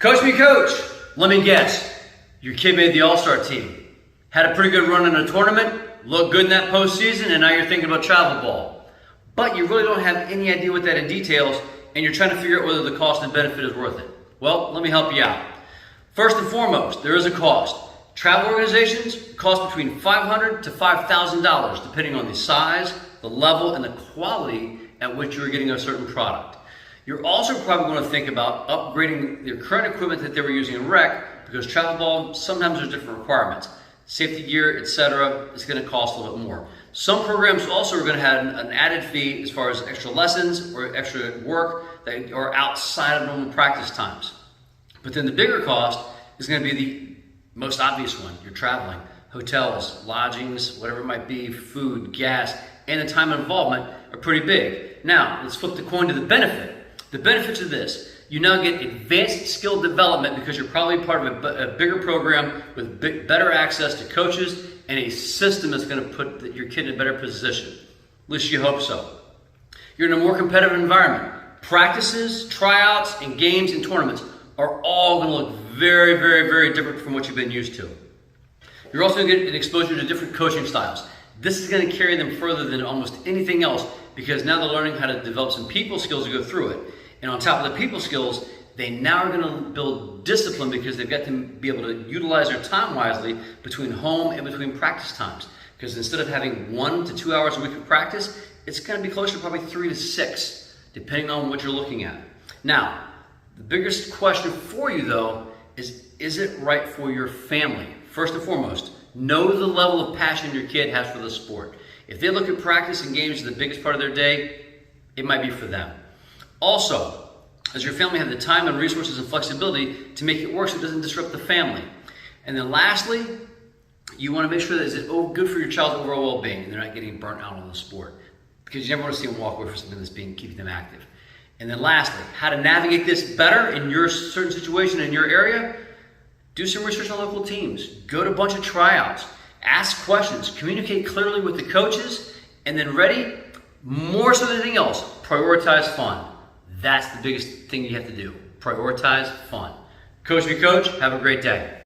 Coach me, coach. Let me guess. Your kid made the all-star team. Had a pretty good run in a tournament, looked good in that postseason, and now you're thinking about travel ball. But you really don't have any idea what that entails, and you're trying to figure out whether the cost and benefit is worth it. Well, let me help you out. First and foremost, there is a cost. Travel organizations cost between $500 to $5,000, depending on the size, the level, and the quality at which you're getting a certain product. You're also probably going to think about upgrading your current equipment that they were using in rec, because travel ball, sometimes there's different requirements. Safety gear, etc. is going to cost a little bit more. Some programs also are going to have an added fee as far as extra lessons or extra work that are outside of normal practice times. But then the bigger cost is going to be the most obvious one. You're traveling. Hotels, lodgings, whatever it might be, food, gas, and the time involvement are pretty big. Now, let's flip the coin to the benefit. The benefits of this: you now get advanced skill development because you're probably part of a bigger program with better access to coaches and a system that's going to put your kid in a better position. At least you hope so. You're in a more competitive environment. Practices, tryouts, and games and tournaments are all going to look very, very, very different from what you've been used to. You're also going to get an exposure to different coaching styles. This is going to carry them further than almost anything else because now they're learning how to develop some people skills to go through it. And on top of the people skills, they now are going to build discipline because they've got to be able to utilize their time wisely between home and between practice times. Because instead of having 1 to 2 hours a week of practice, it's going to be closer to probably 3 to 6, depending on what you're looking at. Now, the biggest question for you though is it right for your family? First and foremost, know the level of passion your kid has for the sport. If they look at practice and games as the biggest part of their day, it might be for them. Also, does your family have the time and resources and flexibility to make it work so it doesn't disrupt the family? And then lastly, you want to make sure that it's good for your child's overall well-being and they're not getting burnt out on the sport, because you never want to see them walk away from something that's keeping them active. And then lastly, how to navigate this better in your certain situation in your area. Do some research on local teams. Go to a bunch of tryouts. Ask questions. Communicate clearly with the coaches. And then more so than anything else, prioritize fun. That's the biggest thing you have to do. Prioritize fun. Coach me, coach. Have a great day.